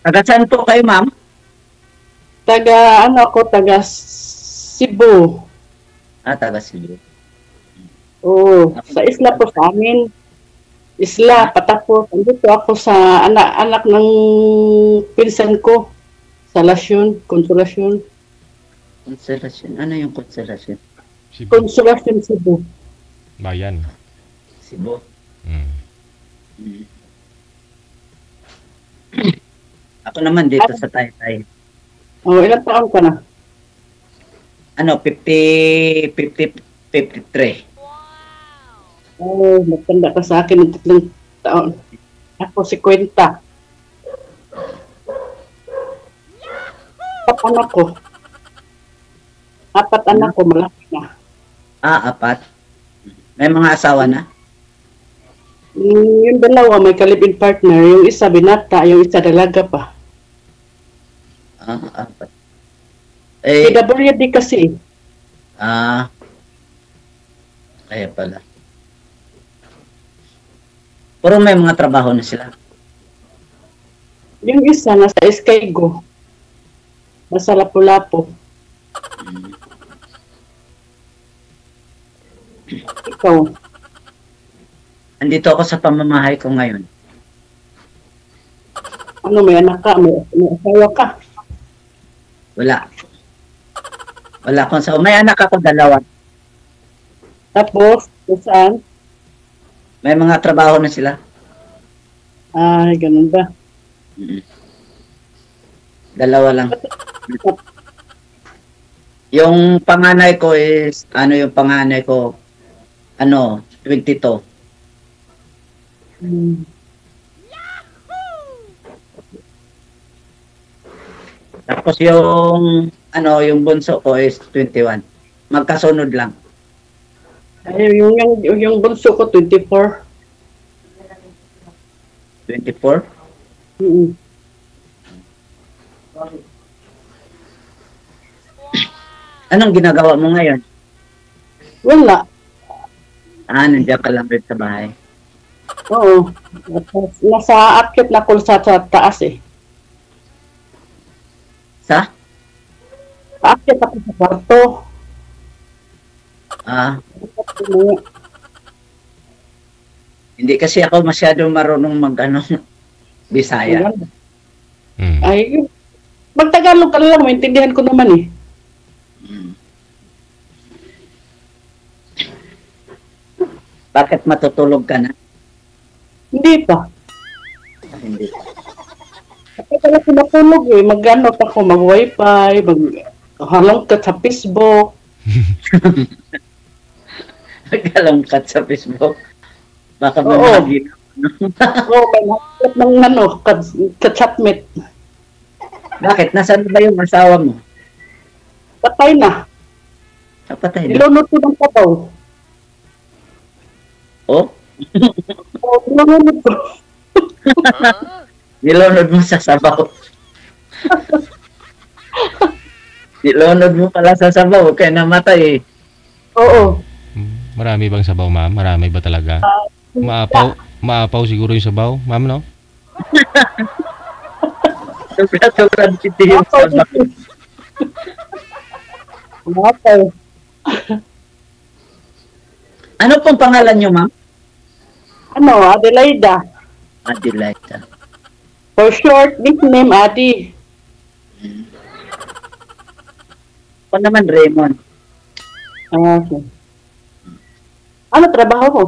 Taga saan po kayo, ma'am? Taga Cebu. Taga Cebu. Oo, sa isla po sa amin. Isla, patapos. Andito ako sa anak ng pinsan ko. Sa Lasyon, Konsolasyon. Konsolasyon. Ano yung konsolasyon? Cebu. Konsolasyon Cebu. Bayan. Cebu. Ako naman dito sa Taytay. Ilang taon ka na? 53. Matanda ka sa akin ng 3 taon. Ako 50. Apat anak ko, malaki na. 4. May mga asawa na? Yung dalawa, may kalibin partner. Yung isa binata, yung isa dalaga pa. 4. PWD kasi. Kaya pala. Pero may mga trabaho na sila. Yung isa nasa Escaygo. Nasa Lapu-Lapu. Ikaw? Andito ako sa pamamahay ko ngayon. Ano, may anak ka? May asawa ka? Wala akong asawa. May anak ako 2. Tapos, saan? May mga trabaho na sila. Ganun ba? 2 lang. Yung panganay ko is, 22. Tapos yung bunso ko is 21. Magkasunod lang. Yung bunso ko, 24. 24? Anong ginagawa mo ngayon? Wala. Nandiyan ka lang rin sa bahay. Oo. Nasa akyat na ko sa taas eh. Sa? Akyat ako sa kwarto. Hindi kasi ako masyadong marunong Bisaya. Ay, magtagalog ka lang, maintindihan ko naman eh. Bakit matutulog ka na? Hindi pa. Hindi. Kapag pala pinatulog eh, mag-wifi, halongkat sa Facebook. Nagkalangkat sa Facebook. Baka Oo. mamahagin. Oo, may halongkat ng ka-chatmate. Bakit? Nasaan ba yung asawa mo? Patay na. Patay na. Nilunod ko ng papaw. Oh? Nilunod ko. Nilunod mo sa sabaw. Nilunod mo pala sa sabaw, kaya namatay eh. Oo. Marami bang sabaw, ma'am? Marami ba talaga? Maapaw siguro yung sabaw, ma'am, no? Sobrang titi yung sabaw. Matay. Ano pong pangalan nyo, ma'am? Adelaida. Adelaida. For short, nickname Adi. Ako naman, Raymond. Okay. Ano trabaho mo?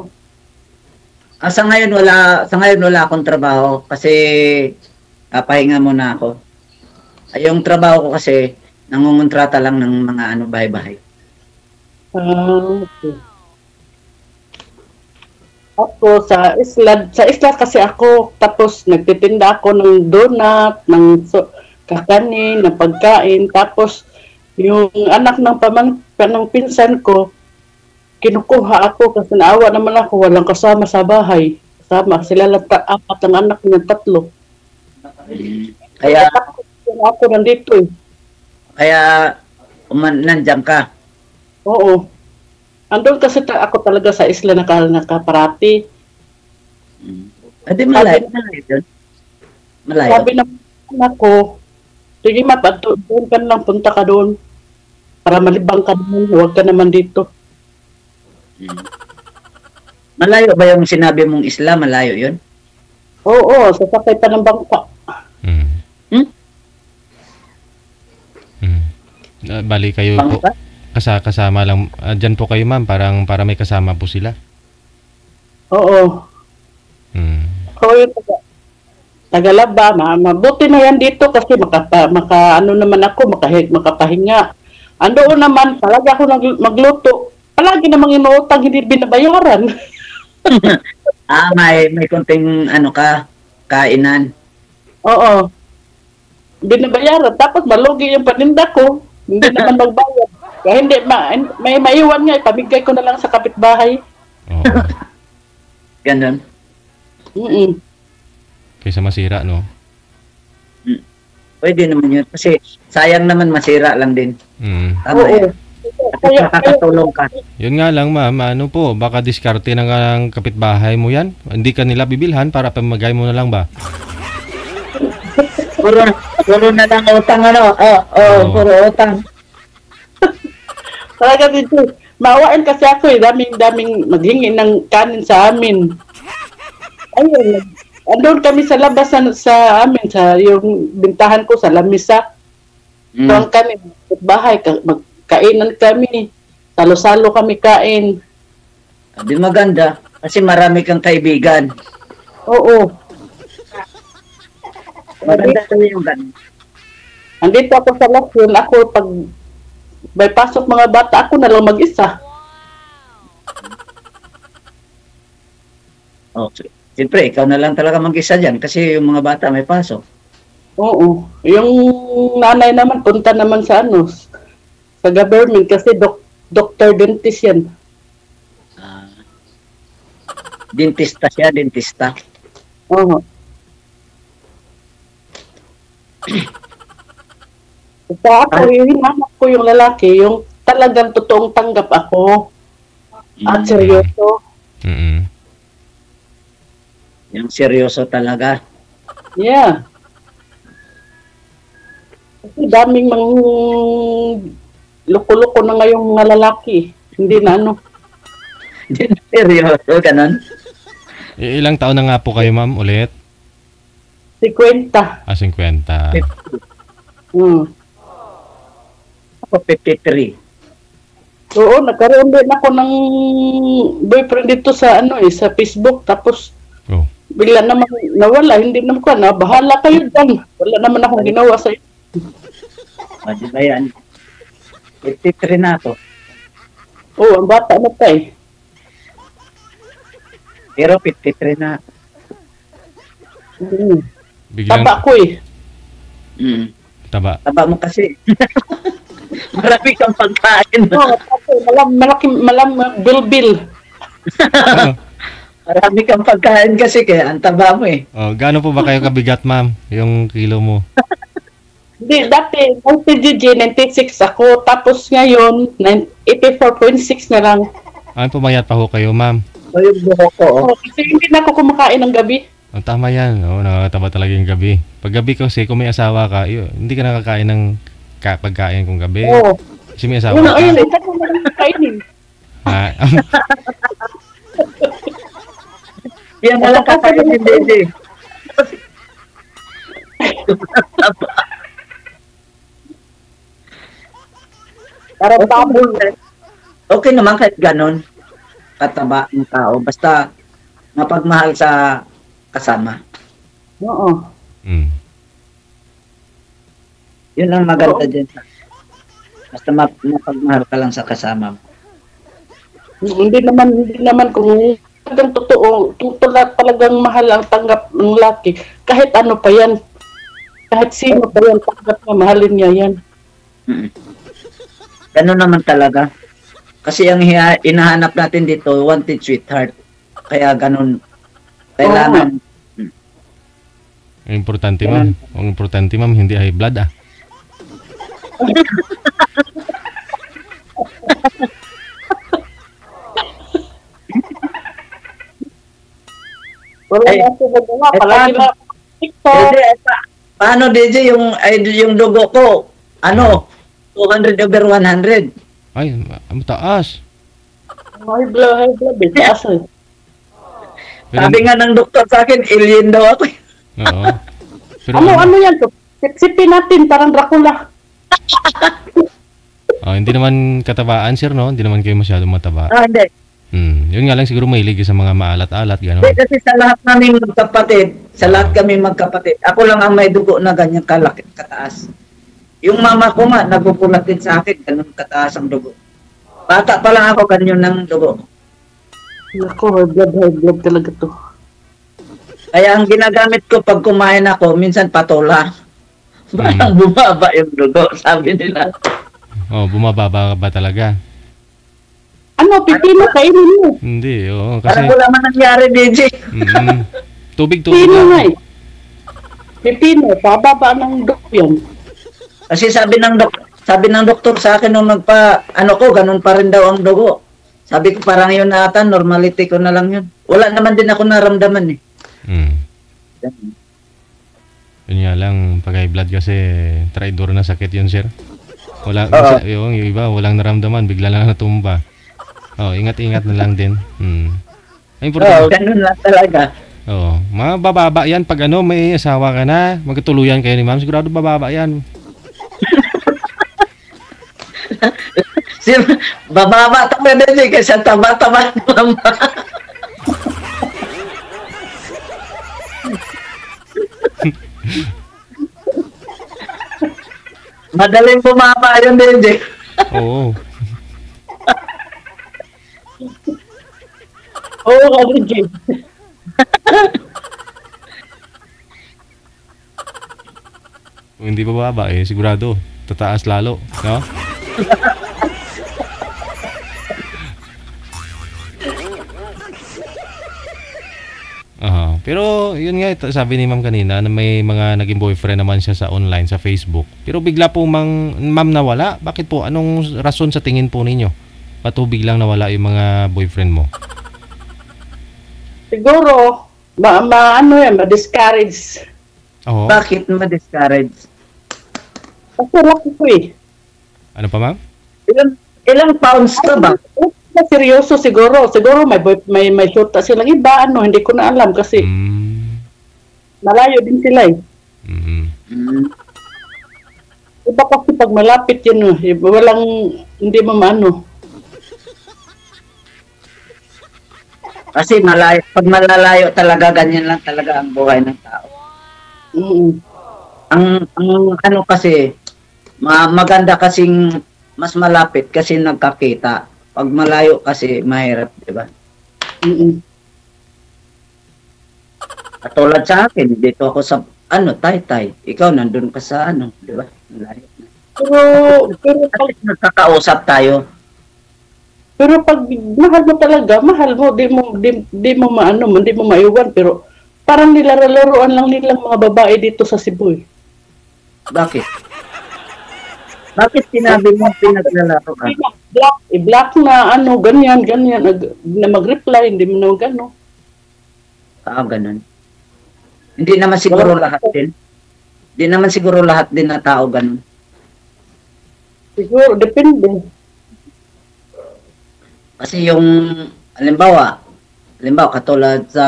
Sa ngayon wala akong trabaho kasi papahinga muna ako. Yung trabaho ko kasi nangungontrata lang ng mga bahay-bahay. Okay. Ako sa isla kasi ako, tapos nagtitinda ako ng donut, ng kakanin, ng pagkain, tapos yung anak ng pinsan ko, kinukuha ako kasi naawa naman ako, walang kasama sa bahay. Kasama, sila lang 4 ang anak niya, 3. Kaya ako nandito eh. Kaya nandiyan ka. Oo. Andun kasi ako talaga sa isla nakaparati. Malayo na yun. Malayo. anak ko, sige ma'am, doon ka lang, punta ka doon. Para malibang ka doon, huwag ka naman dito. Malayo ba yung sinabi mong isla? Malayo yun? Oo, sasakay pa ng bangka. Mm. Hmm? Bali kayo po, Bangka? kasama lang. Dyan po kayo ma'am, para may kasama po sila. Oo. Mm. Ako yung tagalaba, mabuti na yan dito kasi ano naman ako, makapahinga. Andoon naman, palagi ako magluto. Palagi namang inuutang, hindi binabayaran. May konting kainan. Oo. Binabayaran. Tapos malugi yung paninda ko. Hindi naman magbayad. Kaya hindi, may maiwan nga, ipamigay ko na lang sa kapitbahay. Oo. Ganun. Kaysa masira, no? Pwede naman yun. Kasi sayang naman masira lang din. Mm. Tama yun. Kasi nakakatulong ka. Yun nga lang ma'am, ano po, baka diskarte ng kapitbahay mo yan. Hindi ka nila bibilhan para pamagay mo na lang ba? Puro na lang utang puro utang. Talaga dito, maawain kasi ako daming maghingi ng kanin sa amin. Ayun, andun kami sa labas sa amin, sa yung bintahan ko sa lamisa. Doon kami, bahay, magkainan kami, salo-salo kami kain. Di maganda, kasi marami kang kaibigan. Oo. Maganda yung ganun. Andito ako sa Lasyon, ako pag may pasok mga bata, ako na lang mag-isa. Okay. Siyempre, ikaw na lang talaga mag-isa dyan kasi yung mga bata may pasok. Oo. Yung nanay naman, punta naman sa sa government kasi doctor dentist yan. Dentista siya, dentista. Oo. Sa ako, hinahanap ko yung lalaki, yung talagang totoong tanggap ako. At seryoso. Mm-mm. Yung seryoso talaga. Yeah. Kasi daming loko-loko na ngayong mga lalaki. Hindi na Seryoso, ganun. Ilang taon na nga po kayo ma'am ulit? 50. 50. Ako 53. Oo, nagkaroon din ako ng boyfriend dito sa sa Facebook. Tapos bigla naman nawala, hindi naman ko bahala kayo dyan. Wala naman akong ginawa sa iyo. Di ba yan? 53 na ako. Oo, ang bata na tayo. Pero 53 na. Taba ko Taba. Taba mo kasi. Marami kang pagkain. Oo, malam bilbil. Marami kang pagkain kasi kaya ang taba mo Gaano po ba kayo kabigat ma'am? Yung kilo mo? Hindi, dati 96 ako, tapos ngayon 84.6 na lang. Pumayat pa ho kayo ma'am? Yung buhok ko. Kasi hindi na ako kumakain ng gabi. Tama yan. Nakakataba talaga yung gabi. Pag gabi kasi, kung may asawa ka, hindi ka nakakain ng pagkain kung gabi. Oo. Kasi may asawa ka. Ayun, hindi ko na lang kainin. Yan na lang kakain din din. Para tabol. Okay naman kahit ganon. Kataba ng tao. Basta mapagmahal sa kasama. Oo. Yun ang maganda dyan. Basta mapagmahal ka lang sa kasama mo. Hindi naman kung talagang totoo, talagang mahal ang tanggap ng laki. Kahit ano pa yan. Kahit sino pa yan, tanggap na mahalin niya yan. Ganun naman talaga. Kasi ang inahanap natin dito, wanted sweetheart. Kaya ganun. Kailangan. Importante ma'am. Ang importante ma'am, hindi high blood Wala na sila gawa. Palagi na TikTok. Paano DJ yung dugo ko? Ano? 200/100. Ay, mataas. High blood, bitaas eh. Pero, Sabi nga ng doktor sa akin, alien daw ako. oo. Pero, Ano yan to? Sipsipin natin, parang Dracula. hindi naman katabaan, sir, no? Hindi naman kayo masyadong mataba. Hindi. Yun nga lang siguro mahilig sa mga maalat-alat, gano'n. Hindi, kasi sa lahat namin magkapatid, ako lang ang may dugo na ganyan kalaki, kataas. Yung mama ko nga, nagupulat din sa akin, ganun kataas ang dugo. Bata pa lang ako, ganyan ng dugo. Naku, high blood talaga to. Kaya ang ginagamit ko pag kumain ako, minsan patola. Parang bumaba yung dugo, sabi nila. Bumababa ba talaga? Ano, pipino kainin mo? Hindi, oo. Parang Kasi, wala man nangyari, DJ. tubig Pipino nga lang. eh. Pipino, pababa ng dugo yan. Kasi sabi ng doktor sa akin nung ganun pa rin daw ang dugo. Sabi ko parang yun ata, normality ko na lang yun. Wala naman din ako naramdaman eh. Yun nga lang, pag high blood kasi, traidor na sakit yun, sir. Wala, yung iba, walang naramdaman, bigla lang natumba. Ingat-ingat na lang din. Ganun lang talaga. Mabababa yan pag may asawa ka na, magtuluyan kayo ni ma'am, sigurado bababa yan. Bababa ito na din kasi taba-taba naman. Madaling bumaba yun, DJ. Oo. Oo, Kadri. Kung hindi bababa sigurado, tataas lalo, no? Pero yun nga, sabi ni ma'am kanina na may mga naging boyfriend naman siya sa online, sa Facebook. Pero bigla po ma'am nawala. Bakit po? Anong rason sa tingin po ninyo? Ba't po biglang nawala yung mga boyfriend mo? Siguro, ma-discourage. Bakit ma-discourage? Kasi laki ko eh. Ano pa ma'am? Ilang pounds ka ba? Seryoso siguro. Siguro may shoot silang iba. Hindi ko na alam kasi malayo din sila eh. Iba kasi pag malapit yun, walang, hindi mo maano. Kasi pag malalayo talaga, ganyan lang talaga ang buhay ng tao. Ang kasi, maganda kasing mas malapit kasi nagkakita. Pag malayo kasi mahirap, di ba? Katulad sa akin, dito ako sa Taytay. Ikaw nandun ka sa di ba? Malayo. Pero pag nagkakausap tayo. Pero pag mahal mo talaga, di mo maiwan, pero parang nilalaro-laruan lang nilang mga babae dito sa Cebu. Bakit? Bakit sinabi mo pinaglalaro ka? I-block na ganyan, na mag-reply, hindi mo na gano. Ganun. Hindi naman siguro lahat din. Hindi naman siguro lahat din na tao ganun. Siguro, depende. Kasi yung, halimbawa, katulad sa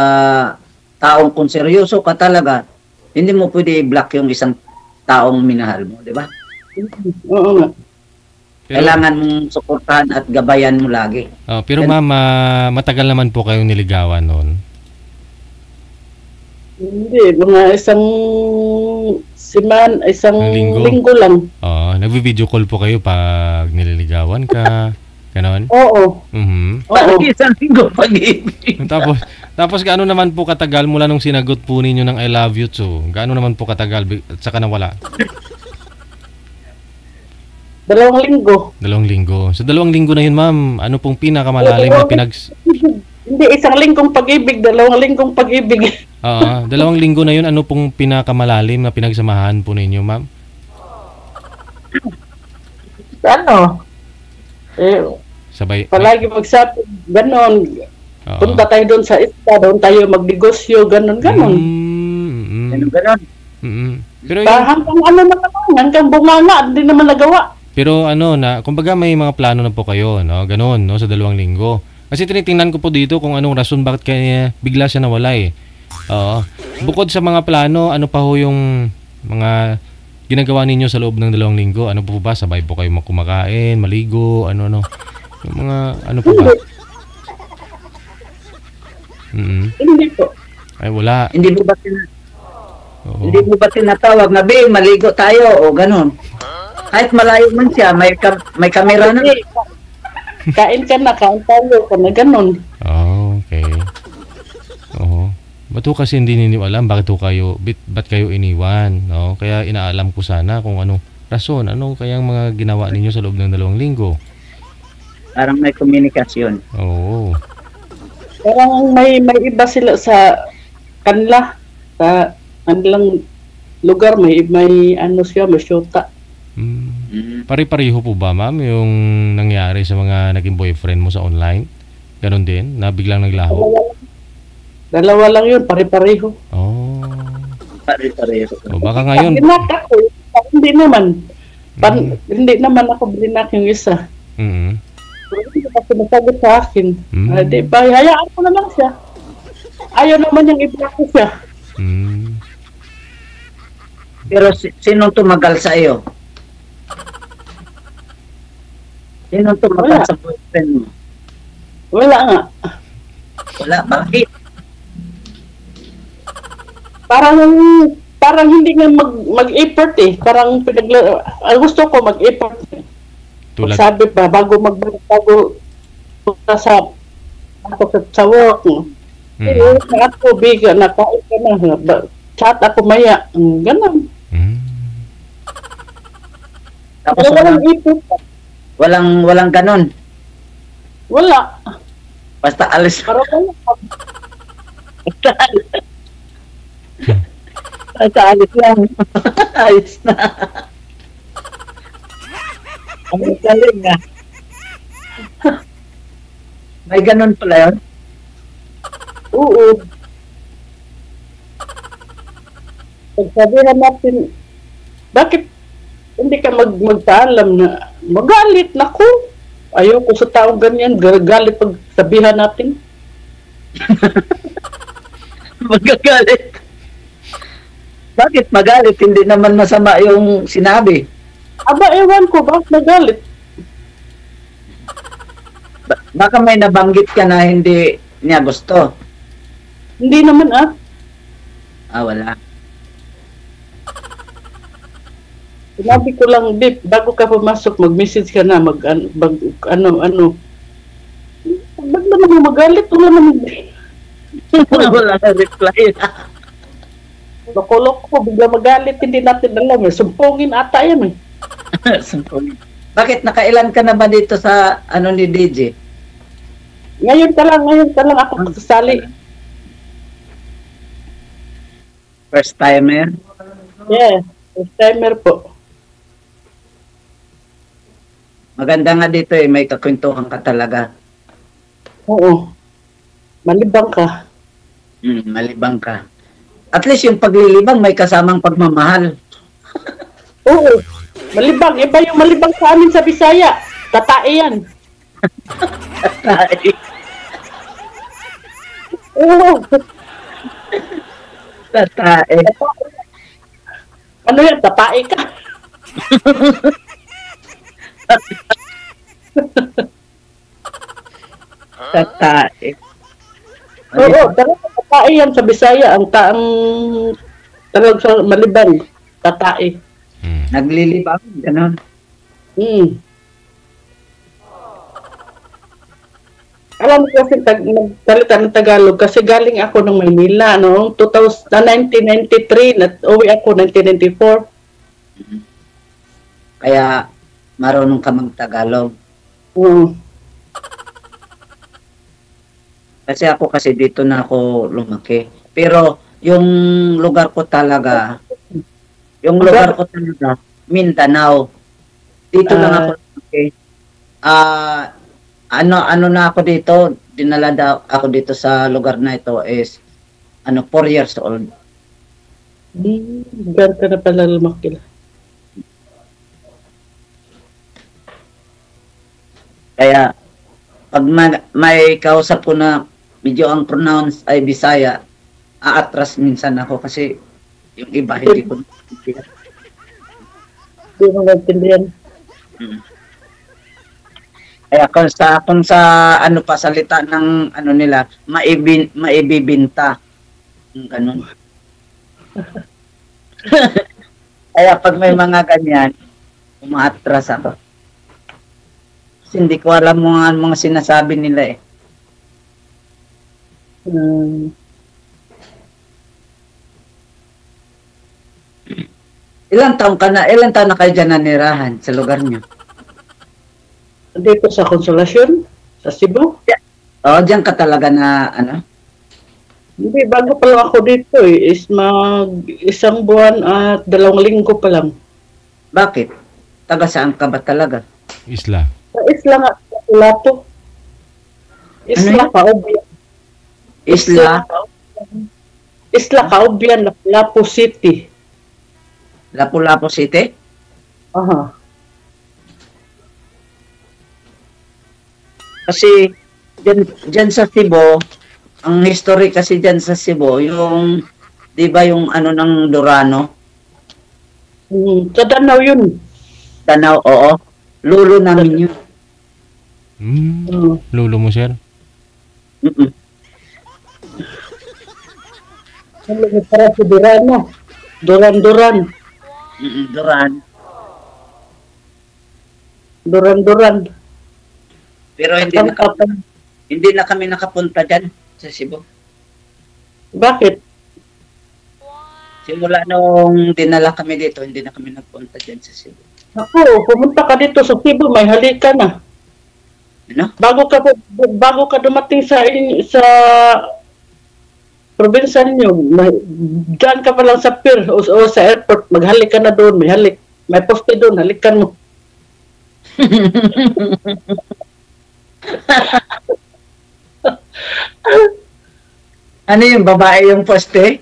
taong kung seryoso ka talaga, hindi mo pwede i-block yung isang taong minahal mo, di ba? Oo nga. Kailangan mong suportahan at gabayan mo lagi. Pero ma'am, matagal naman po kayong niligawan noon? Hindi, mga isang linggo lang. Nagvi-video call po kayo pag nililigawan ka, ganon? Oo. Parang isang linggo pag-ibig. Tapos gaano naman po katagal mula nung sinagot po ninyo ng I love you too? Gaano naman po katagal at saka nawala? 2 linggo. 2 linggo. Sa 2 linggo na yun, ma'am, ano pong pinakamalalim na Hindi, 1 linggong pag-ibig, 2 linggong pag-ibig. 2 linggo na yun, ano pong pinakamalalim na pinagsamahan po ninyo, ma'am? Sabay. Palagi magsabi, ganon. Punta tayo doon sa isla, doon tayo magnegosyo, ganon. Ganon. Pero Hanggang ano na naman, hanggang bunganga, hindi naman nagawa. pero ano na, kumbaga may mga plano na po kayo, no? Ganoon, no, sa 2 linggo. Kasi tinitingnan ko po dito kung anong rason bakit kaya bigla siya nawala eh. Oo. Bukod sa mga plano, ano pa ho yung mga ginagawa ninyo sa loob ng 2 linggo? Ano po ba? Sabay po kayo kumakain, maligo, ano-ano? Yung mga ano po ba? Hindi po. Ay, wala. Hindi mo ba Oo. hindi mo ba tinatawag na, "Be, maligo tayo," o ganun? Kahit malayo man siya, may kamera na. Hindi. Kain ka na, kain tayo ka na, ganun. Oh, okay. Oo. Ba't ho kasi hindi ninyo alam bakit ho kayo, ba't kayo iniwan, no? Kaya inaalam ko sana kung anong rason, ano kayang mga ginawa ninyo sa loob ng 2 linggo. Parang may komunikasyon. Oo. Parang may iba sila sa kanila, sa kanilang lugar, may ano siya, may syuta. Pare-pareho po ba, ma'am, yung nangyari sa mga naging boyfriend mo sa online? Ganon din, na biglang naglaho? Dalawa lang yun, pare-pareho. Oh. Pare-pareho. O baka ngayon. Blinak ako, hindi naman. Hindi naman ako blinak yung isa. Hindi kasi nasagot sa akin. Di ba, hayaan ko na lang siya. Ayaw naman yung i-block ko siya. Pero sinong tumagal sa iyo? Sinong tumagal sa boyfriend mo? Wala nga. Wala, bakit? Parang hindi nga mag-effort eh. Parang gusto ko mag-effort. Tulad, Sabi pa, bago punta sa work. At ko, biga, nakain ka na. Chat ako maya. Ganun. Tapos Walang effort. walang ganon. Wala. Basta alis. Parang wala. Basta alis lang. Ayos na. Ang galing nga. May ganon pala yun. Oo. Pagsabihan natin, bakit hindi ka magpaalam na magalit na ko? Ayoko sa taong ganyan, galit pag sabihan natin. Magagalit. Bakit magalit? Hindi naman masama yung sinabi. Aba, ewan ko, bakit nagalit? Baka may nabanggit ka na hindi niya gusto. Hindi naman Wala. Sinabi ko lang, Bip, bago ka pumasok, mag-message ka na, ano. Ba't naman magalit? Wala naman. Wala na reply. Nakulok ko, bigla magalit, hindi natin alam. Sumpungin ata yan eh. Bakit nakailan ka na ba dito sa ni DJ? Ngayon ka lang ako kasali. First timer? Yeah, first timer po. Maganda nga dito may kakwentuhan ka talaga. Oo. Malibang ka. Malibang ka. At least yung paglilibang may kasamang pagmamahal. Oo. Malibang. Iba yung malibang sa amin sa Bisaya. Tatae yan. Tatae. Oo. Tatae. Ano yan? Tatae ka. Tatae. Oo. Talaga tatae yan sa Bisaya. Ang talagang sa malibang. Tatae. Naglilibang. Ganon. Alam mo kasi nagsalita ng Tagalog kasi galing ako ng Maynila noong 1993 uwi ako 1994. Kaya marunong ka mag-Tagalog. Kasi ako dito na ako lumaki. Pero yung lugar ko talaga Mindanao. Dito lang ako lumaki. Ano na ako dito, dinala ako dito sa lugar na ito is 4 years old. Gan ka na pala lumaki. Kaya, pag may kausap ko na medyo ang pronounce ay Bisaya, aatras minsan ako kasi yung iba hindi ko naintindihan. Hindi mo nagtindihan. Kaya kung sa ano pa salita ng ano nila, maibibinta. Yung ganun. Kaya pag may mga ganyan, umaatras ako. Kasi hindi ko alam mga sinasabi nila eh. Ilang taon na kayo dyan nanirahan sa lugar niyo? Dito sa Konsolasyon, sa Cebu. Oo, dyan ka talaga na ano? Hindi, bago pa lang ako dito eh. Is isang buwan at 2 linggo pa lang. Bakit? Taga saan ka ba talaga? Isla. Sa isla nga, Lapu. Isla Ano Kaubyan. Isla? Isla Kaubyan, Lapu City. Lapu-Lapu City? Aha. Kasi dyan sa Cebu, ang history kasi dyan sa Cebu, yung, di ba yung ano ng Durano? Sa Danau yun. Tanaw, oo. Lulo namin yun. Lulo mo, sir? Mm-mm. Ano para sa Durano? Duran. Duran. Duran. Pero hindi na kami nakapunta dyan sa Cebu. Bakit? Simula nung dinala kami dito, hindi na kami nagpunta dyan sa Cebu. Ako, pumunta ka dito sa Cebu, may halika na. Ano? Bago ka dumating sa probinsya ninyo, dyan ka pa lang sa pier o sa airport, maghalik ka na doon, may poste doon, halikan mo. Ano yung babae yung poste?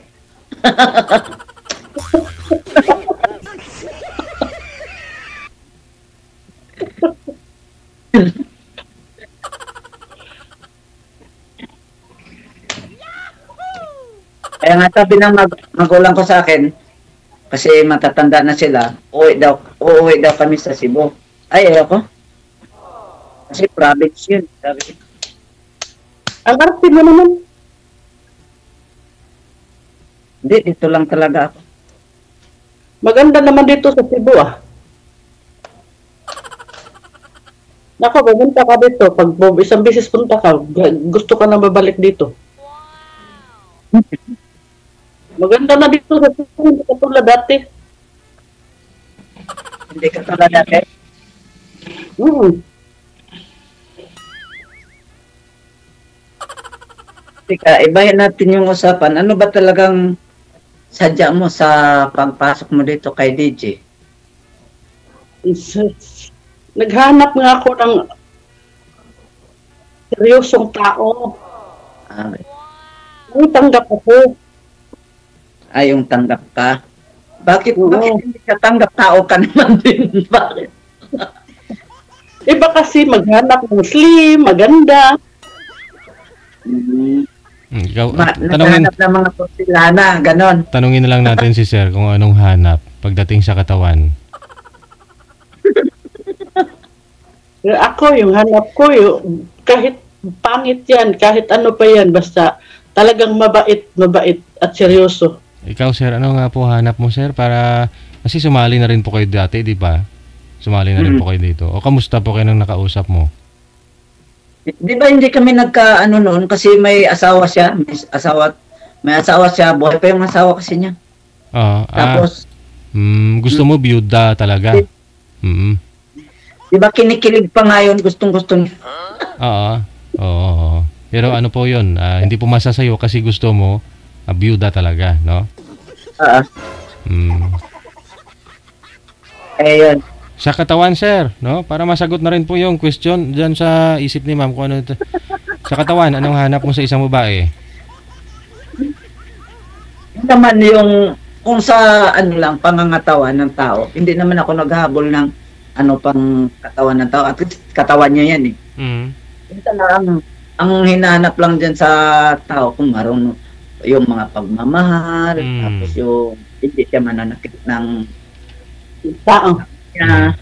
Kaya nga sabi ng magulang ko sa akin, kasi matatanda na sila, uuwi daw kami sa Cebu. Ay, ayoko. Kasi province yun. Sabi ko. Ang arte mo naman. Hindi, dito lang talaga ako. Maganda naman dito sa Cebu ah. Nako, pumunta ka dito. Pag isang bisis punta ka, gusto ka na babalik dito. Maganda na dito sa Cebu, hindi katulad dati. Hindi ka tulad dati. Teka, ibahin natin yung usapan. Ano ba talagang sadya mo sa pagpasok mo dito kay DJ? Naghanap nga ako ng seryosong tao. May tanggap ako. Ay, yung tanggap ka. Bakit Oo. hindi ka tanggap? Tao ka naman din. Bakit? Iba kasi maghanap ng slim, maganda. Ikaw, Naghanap ng mga porcelana, ganon. tanungin na lang natin si sir kung anong hanap pagdating sa katawan. Ako, yung hanap ko, kahit pangit yan, kahit ano pa yan, basta talagang mabait at seryoso. Ikaw, sir, ano nga po hanap mo, sir? Para, kasi sumali na rin po kayo dati, di ba? Sumali na rin po kayo dito. O kamusta po kayo nang nakausap mo? Di ba hindi kami nagka-ano noon kasi may asawa siya. May asawa siya. Buhay pa yung asawa kasi niya. Tapos, gusto mo byuda talaga? di ba kinikilig pa nga yun, gustong-gusto niya. Oo. Pero ano po yun, hindi pumasa sa'yo kasi gusto mo, byuda talaga, no? Ayun. Sa katawan, sir, no? Para masagot na rin po yung question dyan sa isip ni ma'am kung ano ito. Sa katawan, anong hanap mo sa isang babae? Naman yung kung sa ano lang, pangangatawan ng tao, hindi naman ako naghahabol ng ano pang katawan ng tao. At least katawan niya yan eh. Minsan lang, ang hinahanap lang dyan sa tao kung marunong yung mga pagmamahal, tapos yung hindi siya mananakit ng Tao. niya,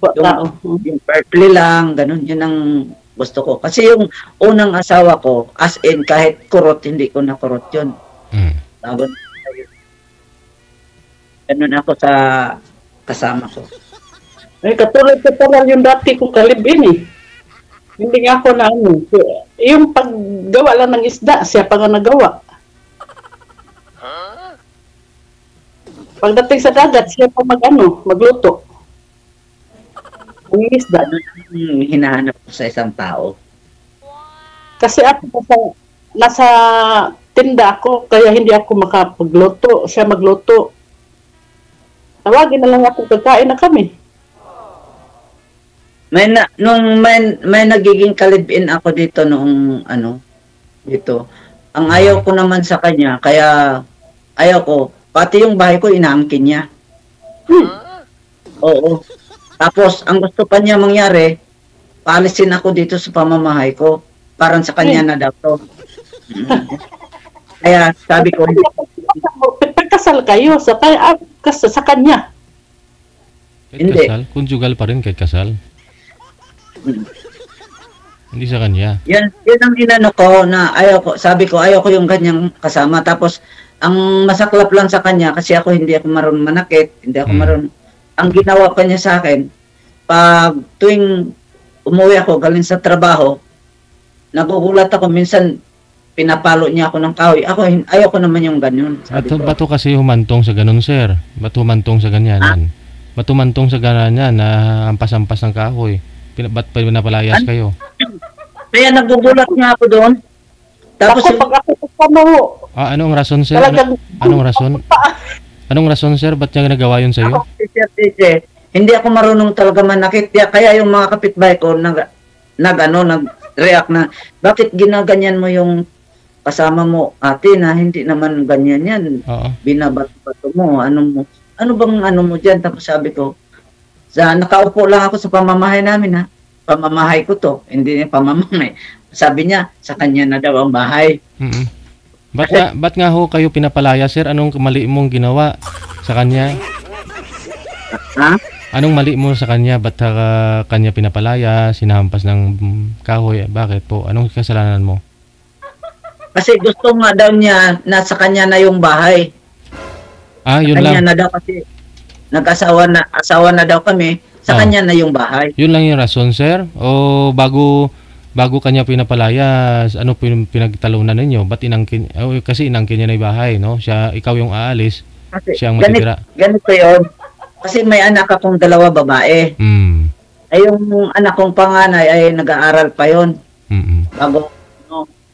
Tao. yung fair play lang, ganun, yun ang gusto ko. Kasi yung unang asawa ko, as in, kahit kurot, hindi ko nakurot yun. Tawag ganun ako sa kasama ko. Ay, katulad ko pala yung dati kong kalibin eh. Hindi nga ako na ano. Yung paggawa lang ng isda, siya pa nga nagawa. Pagdating sa dagat, siya pa magluto. Ang isda. Ganun ang hinahanap ko sa isang tao. Kasi ako nasa tinda ako, kaya hindi ako makapagluto. Siya magluto. Tawagin na lang ako, kakain na kami. May nagiging kalibin ako dito noong dito. Ang ayaw ko naman sa kanya, kaya ayaw ko, pati yung bahay ko inaangkin niya. Oo. Tapos ang gusto pa niya mangyari, paalisin ako dito sa pamamahay ko. Parang sa kanya na daw to. Kaya sabi ko, pagkasal kayo sa kanya. Kahit Hindi. kasal? Conjugal pa rin kahit kasal? Hindi sa kanya. Yun ang inano ko na sabi ko ayaw ko yung kanyang kasama. Tapos ang masaklap lang sa kanya kasi ako hindi ako marunong manakit, hindi ako marunong. Ang ginawa pa niya sa akin, pag tuwing umuwi ako galing sa trabaho, nagugulat ako minsan pinapalo niya ako ng kahoy. Ayaw ko naman yung ganyan. Bato kasi humantong sa ganun, sir. Bato humantong sa ganyan. Bato humantong sa ganyan na ampas-ampas ng kahoy. Ba't pa pinapalayas kayo? Kaya nagugulat nga ako doon. Tapos Pag ako mo, anong rason, sir? talagang Anong rason? Anong rason, sir? Ba't niya nagawa yun sa'yo? Teacher, hindi ako marunong talaga manakit. Kaya yung mga kapitbahay ko nag-react na, bakit ginaganyan mo yung kasama mo, ate, na hindi naman ganyan yan. Oo. Binabato mo, ano bang mo dyan? Tapos sabi ko, nakaupo lang ako sa pamamahay namin ha. Pamamahay ko to, hindi niya pamamahay. Sabi niya, sa kanya na daw ang bahay. Ba't nga ho kayo pinapalaya, sir? Anong mali mong ginawa sa kanya? Ha? Anong mali mo sa kanya? Ba't kanya pinapalaya, sinahampas ng kahoy? Bakit po? Anong kasalanan mo? Kasi gusto nga daw niya na sa kanya na yung bahay. Yun Kanya lang. na daw kasi asawa na daw kami, sa kanya na yung bahay. Yun lang yung rason, sir? O bago kanya pinapalaya, ano pinagtalunan ninyo? Ba't inangkin? Kasi inangkin niya na yung bahay, no? Ikaw yung aalis, Kasi siya ang matitira. ganito yun. Kasi may anak akong 2 babae. Ay yung anak kong panganay ay nag-aaral pa yon. Bago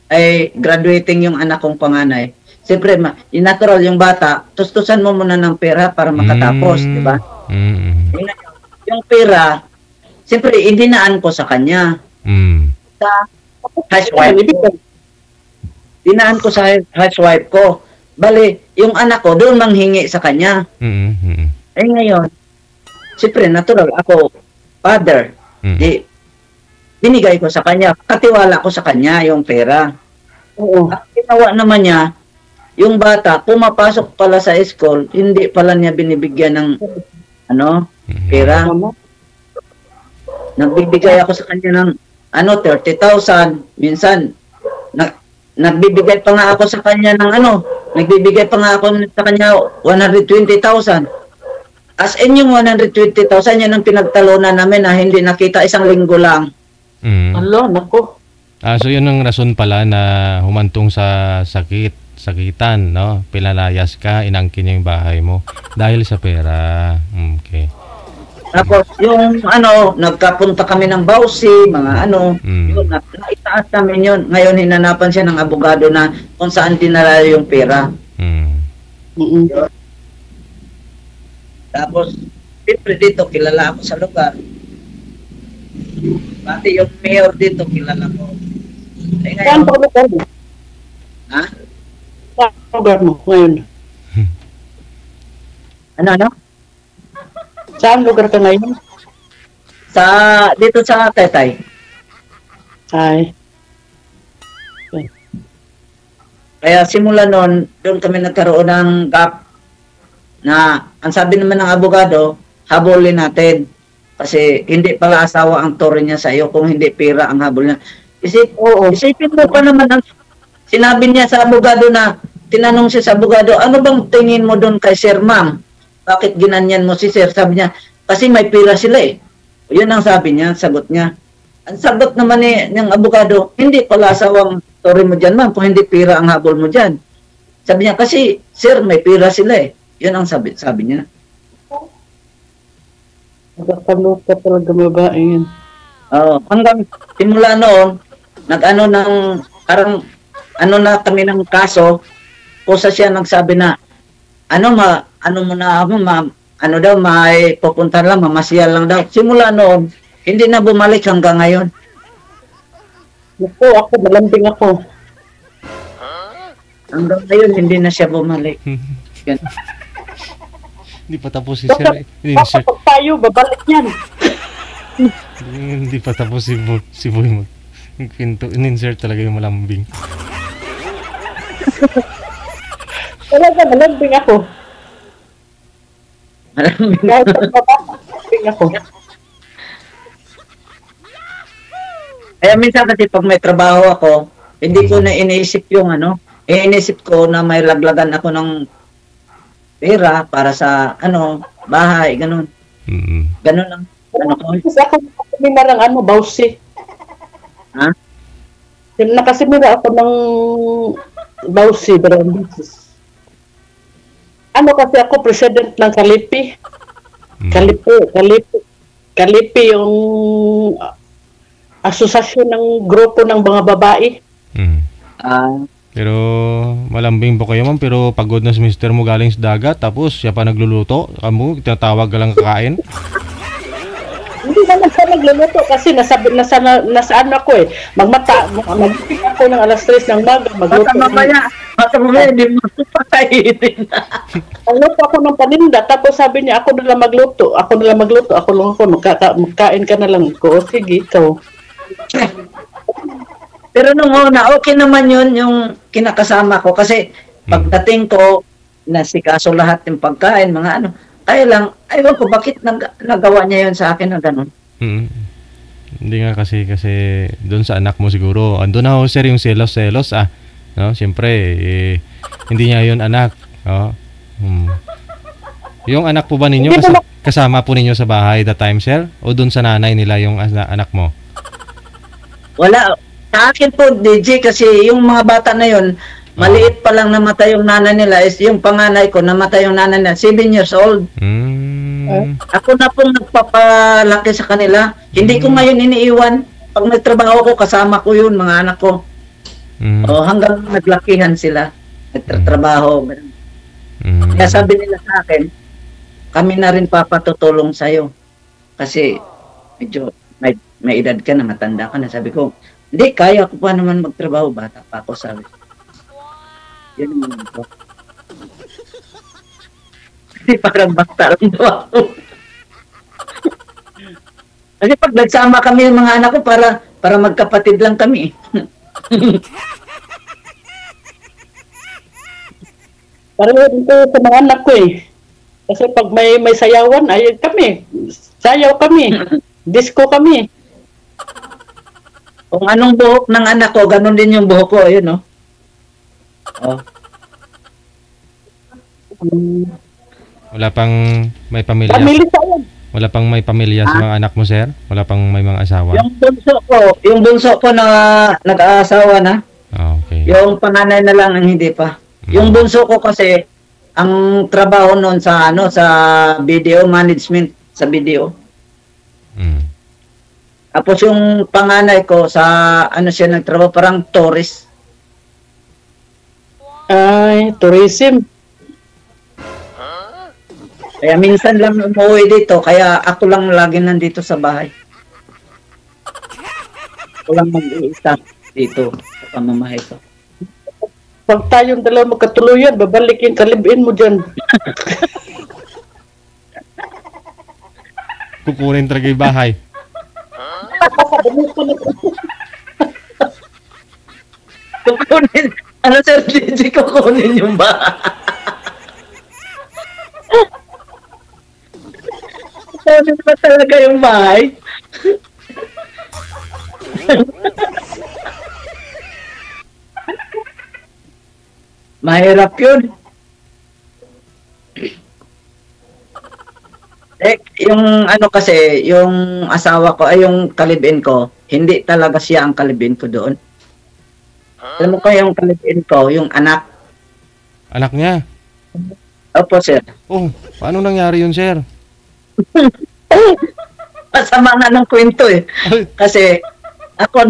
ay graduating yung anak kong panganay. Siyempre, yung natural yung bata, tustusan mo muna ng pera para makatapos, di ba? Yung pera, siyempre, idinaan ko sa kanya. Sa housewife ko. Dinaan ko sa housewife ko. Bali, yung anak ko, doon manghingi sa kanya. Eh ngayon, siyempre, natural, ako, father, binigay ko sa kanya, katiwala ko sa kanya yung pera. oo. Ang ginawa naman niya, yung bata, pumapasok pala sa school, hindi pala niya binibigyan ng pera. Nagbibigay ako sa kanya ng 30,000. Minsan, nagbibigay pa nga ako sa kanya ng nagbibigay pa nga ako sa kanya 120,000. As in yung 120,000, yan ang pinagtalunan namin na hindi nakita 1 linggo lang. Alo, nako. So yun ang rason pala na humantong sa sakitan, no? Pinalayas ka, inangkin niya yung bahay mo dahil sa pera. Okay. Tapos yung nagkapunta kami ng Bausi, mga yun, naitaas namin yun. Ngayon hinanapan siya ng abogado na kung saan dinala yung pera. Tapos, siyempre dito, kilala ako sa lugar. Pati yung mayor dito, kilala ko. Eh Saan ngayon, pa lugar mo? ha? Saan lugar mo ngayon? Ano? Saan lugar ka ngayon? Dito sa Taytay. Ay, Kaya simula noon, doon kami nagkaroon ng gap na ang sabi naman ng abogado, habulin natin. Kasi hindi pala asawa ang tore niya sa iyo kung hindi pera ang habol niya. Isipin mo pa naman ang sinabi niya sa abogado na tinanong siya sa abogado, ano bang tingin mo doon kay Sir Ma'am? Bakit ginanyan mo si Sir? Sabi niya, kasi may pera sila eh. Yun ang sabi niya, sagot niya. Ang sagot naman ng abogado, hindi pala asawang tore mo dyan, ma'am, kung hindi pera ang habol mo dyan. Sabi niya, kasi, sir, may pera sila eh. Yun ang sabi niya. nagkakaluka talaga babae yan. Hanggang simula noon, parang na kami ng kaso, kusa siya nagsabi na, may pupunta lang, mamasyal lang daw. Simula noon, hindi na bumalik hanggang ngayon. Naku, ako, malambing ako. Hanggang ngayon, hindi na siya bumalik. Yan. Hindi pa tapos si Sir. Kapag tayo, babalik yan. Hindi pa tapos si Boy magpinto. In-insert talaga yung malambing. Talaga, malambing ako. Kahit sa baba, malambing ako. Kaya minsan kasi pag may trabaho ako, hindi ko na iniisip yung iniisip ko na may laglagan ako ng pera para sa bahay, ganun. Ganun lang. Kasi ako nakasimira ng bawsi. Ha? Nakasimira ako ng bawsi, Brandis. Kasi ako president ng Kalipi. Kalipi yung asosasyon ng grupo ng mga babae. Pero malambing po kayo, ma'am, pero pagod na si mister mo galing sa dagat, tapos siya pa nagluluto, kamu tinatawag ka lang kakain. Hindi naman siya nagluluto kasi nasa ako eh. Mag-pick ako ng alas 3 ng maga, magluto. Baka mamaya, hindi mo patayin. Magluto ako ng paninda, tapos sabi niya, ako na lang magluto, magkain ka na lang ko. O sige, ikaw. Pero nung una, okay naman yun yung kinakasama ko kasi pagdating ko, nasikaso lahat ng pagkain, mga kaya lang, aywan ko, bakit nagawa niya yun sa akin na ganun? Hindi nga kasi doon sa anak mo siguro, andun na sir yung selos, no? Siyempre, hindi niya yun anak. Yung anak po ba ninyo, kasama po ninyo sa bahay that time, sir? O doon sa nanay nila yung anak mo? Wala. Sa akin po, DJ, kasi yung mga bata na yun, maliit pa lang namatay yung nanay nila. Yung panganay ko, namatay yung nanay nila. 7 years old. Ako na pong nagpapalaki sa kanila. Hindi ko ngayon iniiwan. Pag nagtrabaho ko, kasama ko yun, mga anak ko. Hanggang naglakihan sila. Nagtatrabaho. Kaya sabi nila sa akin, kami na rin papatutulong sa'yo. Kasi medyo may edad ka na, matanda ka na. Sabi ko, hindi, kaya ko pa naman magtrabaho. Bata pa ako, sabi. Yan naman po. Kasi parang bata lang daw ako. Kasi pag nagsama kami ng mga anak ko, para magkapatid lang kami. Parang ito sa mga anak ko eh. Kasi pag may sayawan, ay kami. Sayaw kami. Disco kami. Kung anong buhok ng anak ko, ganun din yung buhok ko. Ayun, no? Wala pang may pamilya. Wala pang may pamilya sa mga anak mo, sir? Wala pang may mga asawa? Yung bunso ko na nag-aasawa na. Okay. Yung panganay na lang ang hindi pa. Yung bunso ko kasi, ang trabaho noon sa video management, sa video. Tapos yung panganay ko sa siya nagtrabaho, parang tourist. Ay, tourism. Kaya minsan lang umuwi dito, kaya ako lang lagi nandito sa bahay. Ako lang mag-iisa dito sa pamamahay ko. Pag tayong dalawa magkatuluyan, babalik yung kalibin mo dyan. Kukunin talaga yung bahay. Kukunin, ano Sir DJ, kukunin yung ba? Kukunin ba talaga yung bahay? Mahirap yun. Yung ano kasi, yung asawa ko, ay yung kalibin ko, hindi talaga siya ang kalibin ko doon. Alam mo ko yung kalibin ko, yung anak. Anak niya. Opo, sir. Oh, paano nangyari yun, sir? Masama nga ng kwento eh. Kasi ako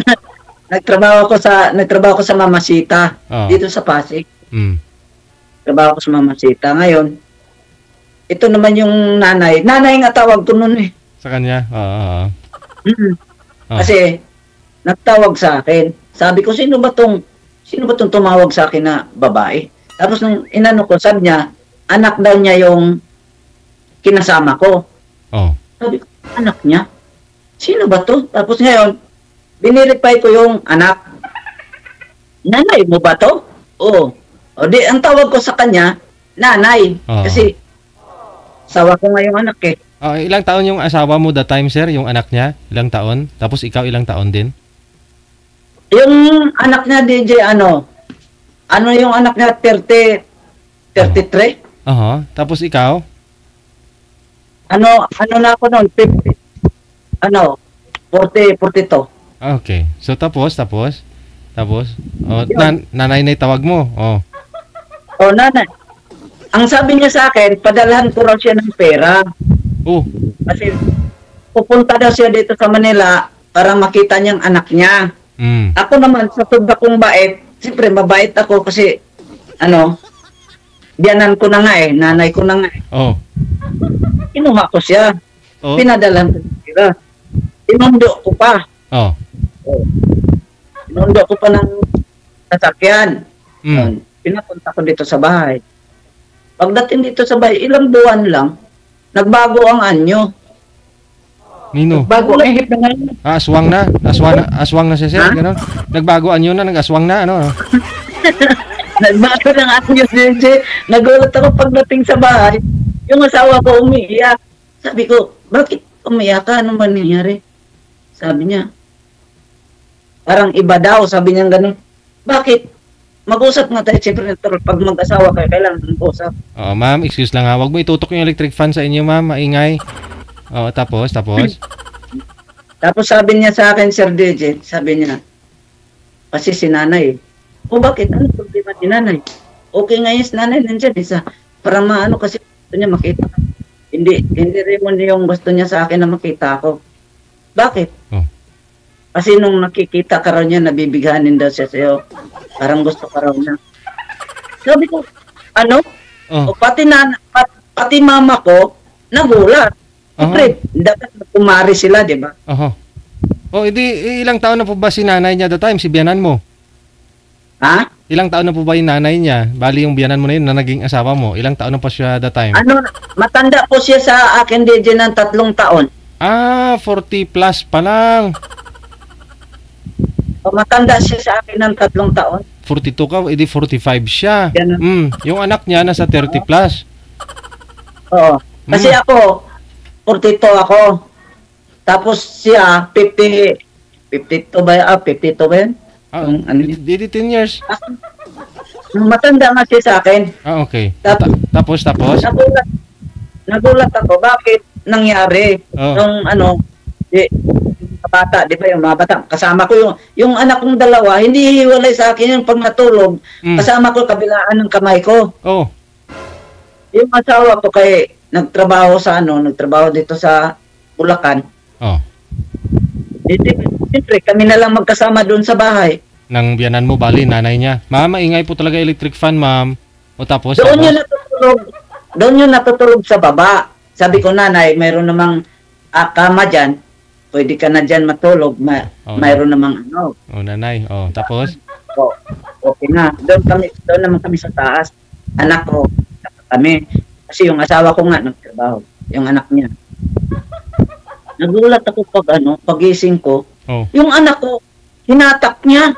nagtrabaho ko sa Mamasita dito sa Pasig. Trabaho ko sa Mamasita. Ngayon, ito naman yung nanay. Nanay nga tawag ko noon eh. Sa kanya? Kasi nagtawag sa akin. Sabi ko, sino ba tong tumawag sa akin na babae? Tapos nung inano ko, sabi niya, anak daw niya yung kinasama ko. Sabi ko, anak niya? Sino ba to? Tapos ngayon, binireply ko yung anak. Nanay mo ba to? Oo. O di, ang tawag ko sa kanya, nanay. Kasi, asawa ko nga yung anak eh. Ilang taon yung asawa mo that time, sir? Yung anak niya? Ilang taon? Tapos ikaw ilang taon din? Yung anak niya, DJ, ano yung anak niya, 33? Tapos ikaw? Ano na ako noon, 50. 42. Okay. So, tapos? Nanay na itawag mo? Nanay. Ang sabi niya sa akin, padalhan ko raw siya ng pera. Kasi pupunta daw siya dito sa Manila para makita niyang anak niya. Ako naman, sa sobra kong bait, siyempre mabait ako kasi, biyanan ko na nga eh, nanay ko na nga eh. Kinuha ko siya. Pinadalhan ko siya. Inundo ko pa. Inundo ko pa ng sasakyan. Pinapunta ko dito sa bahay. Pagdating dito sa bahay, ilang buwan lang, nagbago ang anyo. Nino? Bago ang ihip na ngayon. Aswang na? Aswang na siya, sir? Ganon? Nagbago anyo na, nag-aswang na, ano? Nagbago ng anyo, DJ. Nagulat ako pagdating sa bahay. Yung asawa ko umiiyak. Sabi ko, bakit umiiyak ka? Ano man nangyari? Sabi niya, parang iba daw. Sabi niya gano'n. Bakit? Mag-usap nga tayo, siyempre, pag mag-asawa kayo, kailangan mag-usap. Ma'am, excuse lang ha. Huwag mo itutok yung electric fan sa inyo, ma'am. Maingay. Tapos? Tapos sabi niya sa akin, Sir DJ, sabi niya, kasi si nanay. Bakit? Ano problema si nanay? Okay nga yung nanay nandiyan. Para maano kasi gusto niya makita. Hindi rin mo yung gusto niya sa akin na makita ako. Bakit? Kasi nung nakikita ka raw niya, nabibighanin daw siya sa'yo. Parang gusto ka raw niya. Sabi ko, pati mama ko, nagulat. Siyempre, dapat kumari sila, di ba? Ilang taon na po ba si nanay niya that time, si biyanan mo? Ha? Ilang taon na po ba yung nanay niya? Bali yung biyanan mo na yun na naging asawa mo. Ilang taon na pa siya that time? Matanda po siya sa akin, DJ, ng 3 taon. 40 plus pa lang. Matanda siya sa akin ng 3 taon. 42 ka, edi 45 siya. Yung anak niya nasa 30 plus. Oo. Kasi ako, 42 ako. Tapos siya, 52 ba? 52 ba yun? Di 10 years. Matanda nga siya sa akin. Okay. Tapos? Nagulat ako. Bakit nangyari? Nung bata, di ba yung mga bata, kasama ko yung anak kong dalawa, hindi hiwalay sa akin yung pag natulog, kasama ko kabilaan ng kamay ko. Yung asawa ko nagtrabaho dito sa Bulacan. Siyempre, kami na lang magkasama doon sa bahay. Nang biyanan mo, bali, nanay niya. Ma'am, maingay po talaga electric fan, ma'am. Tapos? Doon yun natutulog sa baba. Sabi ko, nanay, mayroon namang kama dyan. Pwede ka na dyan matulog. Mayroon namang nanay. Tapos? Okay na. Doon naman kami sa taas. Anak ko, kami. Kasi yung asawa ko nga nagtrabaho. Yung anak niya. Nagulat ako pagising ko. Oh. Yung anak ko, hinatak niya.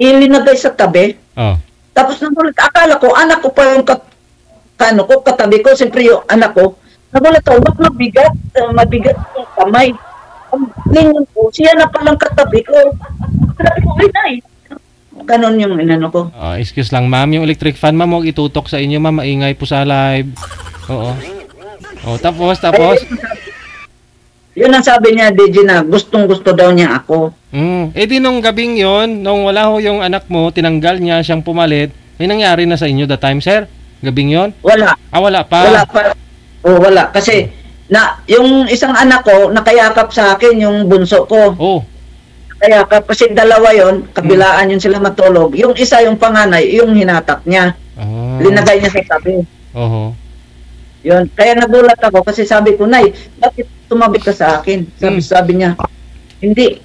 Ilinagay sa tabi. Oh. Tapos nagulat, akala ko, anak ko pa yung katabi ko. Siyempre yung anak ko, nagulat ako, ba't mabigat yung kamay. Ang lingon ko, siya na palang katabi ko. Sabi ko, ay, ganon yung inano ko. Excuse lang, ma'am. Yung electric fan, ma'am, huwag itutok sa inyo, ma'am. Maingay po sa live. Oo. Tapos. Yun ang sabi niya, DJ, na gustong-gusto daw niya ako. Di nung gabing yon, nung wala ho yung anak mo, tinanggal niya siyang pumalit, may nangyari na sa inyo that time, sir? Gabing yon? Wala. Wala pa? Wala pa. Wala. Kasi, yung isang anak ko, nakayakap sa akin, yung bunso ko. Nakayakap, kasi dalawa yon, kabilaan yun sila matulog. Yung isa, yung panganay, yung hinatak niya. Linagay niya sa tabi. Yun. Kaya nagulat ako kasi sabi ko, Nay, bakit tumabi ka sa akin? Sabi niya, hindi.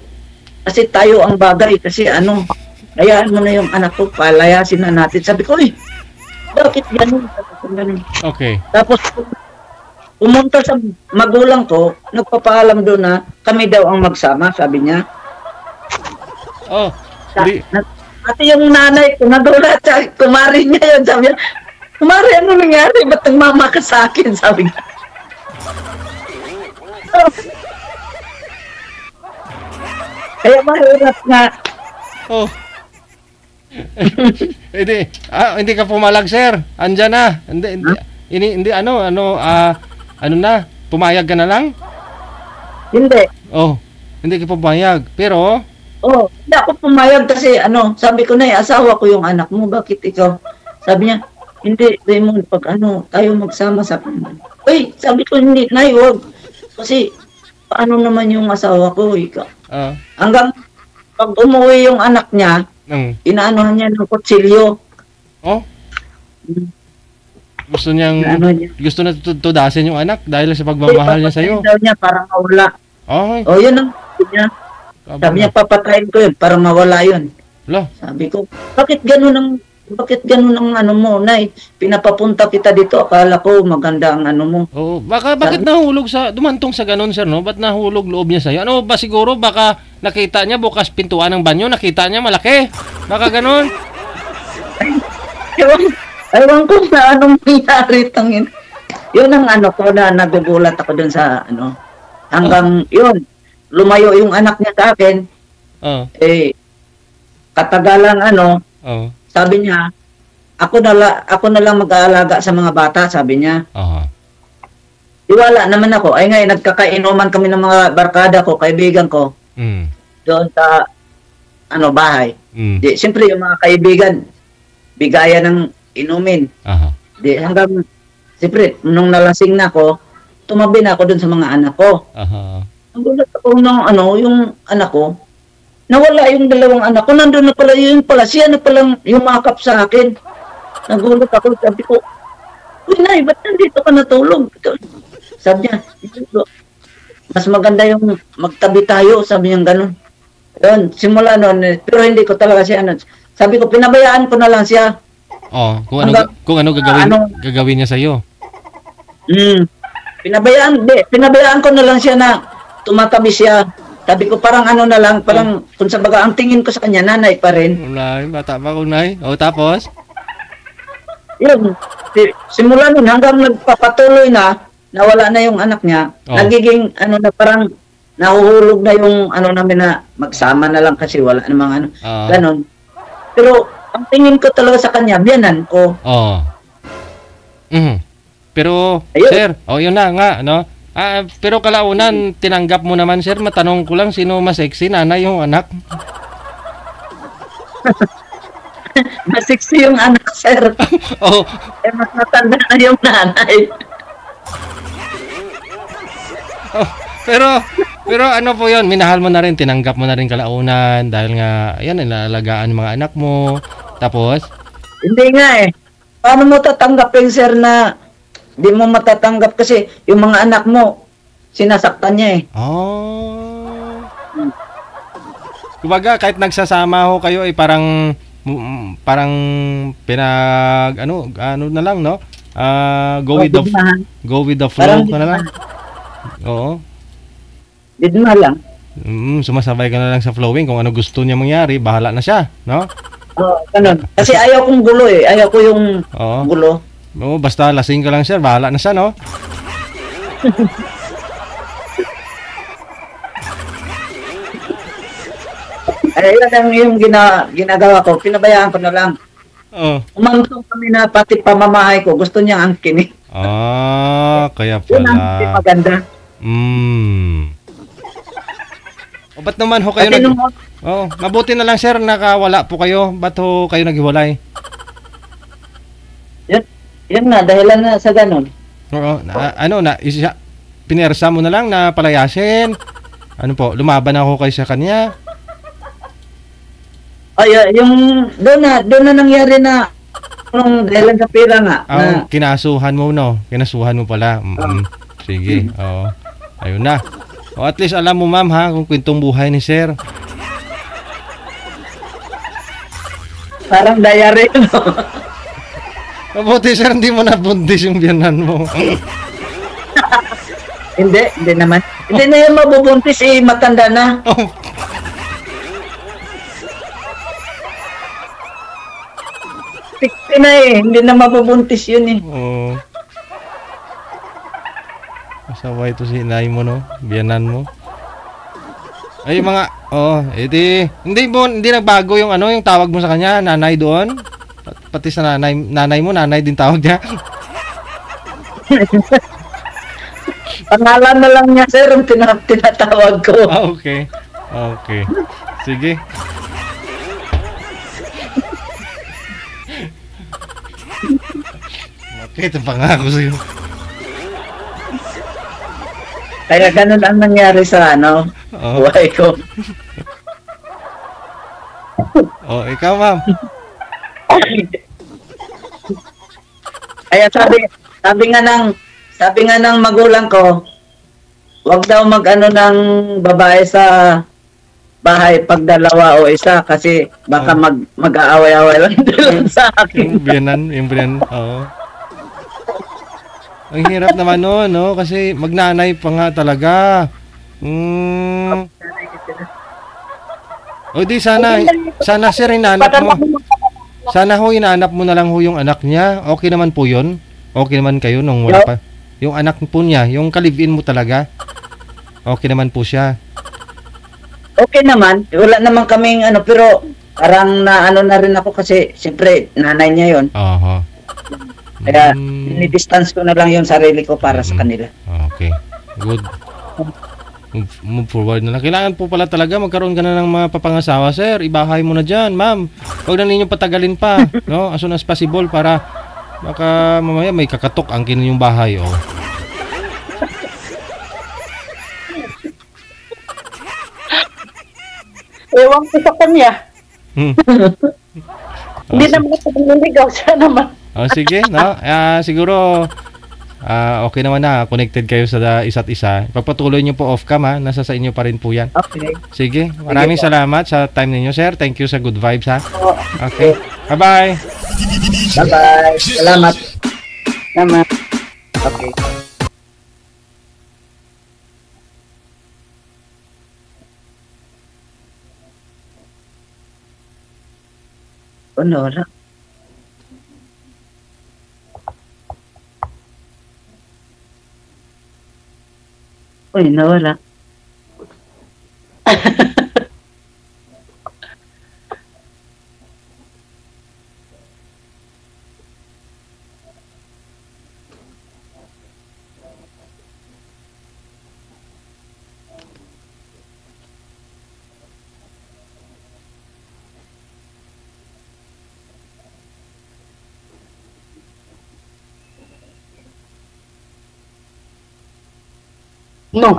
Kasi tayo ang bagay. Kasi hayaan mo na yung anak ko, palayasin na natin. Sabi ko, bakit ganun? Okay. Tapos, pumunta sa magulang ko, nagpapaalam doon na kami daw ang magsama, sabi niya. At yung nanay ko, nagulat siya, kumari niya yun, sabi niya, kumari, ano nangyari? Ba't nagmama ka sa akin? Sabi niya. Kaya mahirap nga. Hindi ka pumalag, sir. Andyan na. Hindi, pumayag ka na lang? Hindi. Hindi ka pumayag. Pero, hindi ako pumayag kasi, sabi ko na, asawa ko yung anak mo, bakit ikaw? Sabi niya, hindi, Raymond, pag tayo magsama sa sabi ko, hindi, Nay, wag. Kasi, paano naman yung asawa ko, ikaw? Hanggang, pag umuwi yung anak niya, inaanohan niya ng kutsilyo. Gusto na tudasin yung anak dahil sa pagmamahal niya sa'yo. Daw niya, para mawala. Yun ang sabi niya. Sabi niya, papatayin ko yun, para mawala yun. Sabi ko, bakit ganun ang mo, Nay? Pinapapunta kita dito, akala ko maganda ang mo. Bakit nahulog dumantong sa ganun, sir, no? Ba't nahulog loob niya sa'yo? Siguro baka nakita niya bukas pintuan ng banyo, nakita niya malaki. Baka ganun. Ewan ko na anong nangyari tangin. Yun ang ko na nagugulat ako dun sa hanggang yun, lumayo yung anak niya sa akin. Katagalan sabi niya, ako na lang mag-aalaga sa mga bata, sabi niya. Iwala naman ako. Ay ngayon, nagkakainuman kami ng mga barkada ko, kaibigan ko. Doon sa bahay. Siyempre yung mga kaibigan, bigayan ng inumin. Hanggang, siyempre, nung nalasing na ako, tumabi na ako doon sa mga anak ko. Ang gulat ako ng yung anak ko, nawala yung dalawang anak ko, nandun na pala siya na palang yumakap sa akin. Nagulat ako, sabi ko, uy, Nay, ba't nandito ka natulog? Sabi niya, mas maganda yung magtabi tayo, sabi niya gano'n. Yun, simula noon, pero hindi ko talaga siya, sabi ko, pinabayaan ko na lang siya. Kung ano gagawin niya sa'yo. Pinabayaan ko na lang siya na tumatabi siya. Sabi ko, parang na lang, parang kung sa baga, ang tingin ko sa kanya, nanay pa rin. Bata pa ko, Nay. Tapos? Yun, simula nun, hanggang nagpapatuloy na, nawala na yung anak niya, nagiging, parang, nahuhulog na yung, namin na, magsama na lang kasi wala namang ganon. Pero, ang tingin ko talaga sa kanya, biyanan ko. Pero, ayun. Sir, yun na nga, pero kalaunan, tinanggap mo naman, sir. Matanong ko lang, sino mas sexy, nanay yung anak? Mas sexy yung anak, sir. Mas matanda na yung nanay. Pero ano po yun, minahal mo na rin, tinanggap mo na rin kalaunan dahil nga, ayan, nilalagaan mga anak mo. Tapos? Hindi nga Paano mo tatanggapin, sir, na di mo matatanggap kasi yung mga anak mo, sinasaktan niya Kumbaga, kahit nagsasama ho kayo, parang pinag, na lang, no? Go with the flow ka na lang. Oo. Didma lang. Sumasabay ka na lang sa flowing. Kung ano gusto niya mangyari, bahala na siya, no? Oo, ganun. Kasi ayaw kong gulo eh. Ayaw ko yung Oo. gulo. Oo, basta lasing ka lang sir, bahala na siya, no? Ay, yan ang yung ginagawa ko. Pinabayaan ko na lang. Oo. Umantong kami na pati pamamahay ko. Gusto niya ang kini. Kaya Yun ang hindi pala. maganda. O ba't naman ho kayo Kasi nung, mabuti na lang sir, nakawala po kayo. Ba't ho kayo naghiwalay? yun nga, dahilan na sa ganun. Oo, pinersa mo na lang na palayasin. Ano po, lumaban ako kayo sa kanya. Ay, yung doon na nangyari na nung dahilan sa pera nga. Na, Kinasuhan mo, no? Kinasuhan mo pala. Sige, oo. Ayun na. O at least alam mo ma'am ha, kung kwentong buhay ni sir. parang diary, no? Mabuti sir, hindi mo nabundis yung biyanan mo. Hindi naman. Hindi na yan mabubuntis eh, matanda na. Oh, 60 na eh, hindi na mabubuntis yun eh. Oo. Masaway ito si inay mo, no? Biyanan mo. Ay, mga, hindi nagbago yung ano, yung tawag mo sa kanya, nanay doon. Pati sa nanay mo, nanay din tawag niya. Pangalan na lang niya, sir, ang tinatawag ko. Okay. Okay. Sige. Okay, ito pangako sa'yo. Kaya ganun ang nangyari sa Oo. buhay ko. Ikaw ma'am. Kaya sabi nga ng magulang ko, wag daw mag-ano ng babae sa bahay pag dalawa o isa kasi baka mag-aaway-aaway lang din sa akin. Yung biyanan, oo. Ang hirap naman no, no? Kasi magnanay pa nga talaga. O di sana sir, inanap mo. Sana ho, inanap mo na lang ho yung anak niya. Okay naman po yun. Okay naman kayo nung wala pa. Yung anak po niya, yung kalibin mo talaga. Okay naman po siya. Okay naman, wala naman kaming pero parang na rin ako kasi siyempre nanay niya yon. Aha. Kaya ni-distance ko na lang yung sarili ko para sa kanila. Okay. Good. Move forward na lang. Kailangan po pala talaga magkaroon ka na ng mga papangasawa, sir. Ibahay mo na dyan, ma'am. Huwag na ninyo patagalin pa, no? As soon as possible para baka mamaya may kakatok ang yung bahay, oh. Ewan ko sa kanya. Hindi Oh, naman ako niligaw siya naman. sige, no? Siguro okay naman na connected kayo sa isa't isa. Pagpatuloy niyo po off cam ha, nasa sa inyo pa rin po 'yan. Okay. Sige, maraming salamat sa time ninyo, sir. Thank you sa good vibes ha. Okay. Bye-bye. Bye-bye. Salamat. Naman. Okay. Wala. Uy, nawala. No.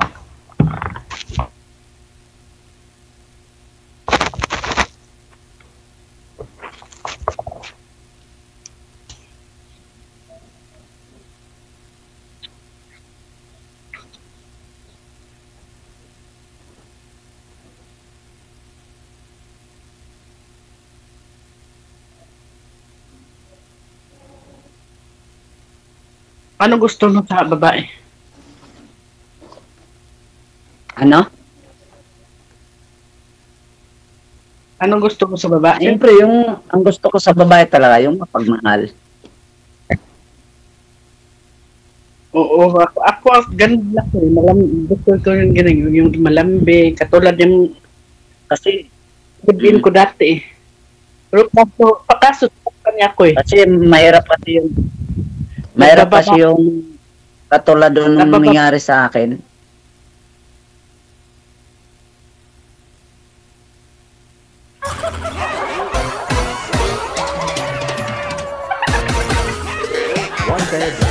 Ano gusto mo sa babae? Ano? Anong gusto mo sa babae? Siyempre, ang gusto ko sa babae talaga, yung mapagmahal. Oo, ako ganun lang ko. Gusto ko yung ganun, yung malambe, katulad yung Kasi, sabihin ko dati eh. Pero pakaso kanya ko eh. kasi mahirap kasi yung katulad doon nung nangyari sa akin. One bed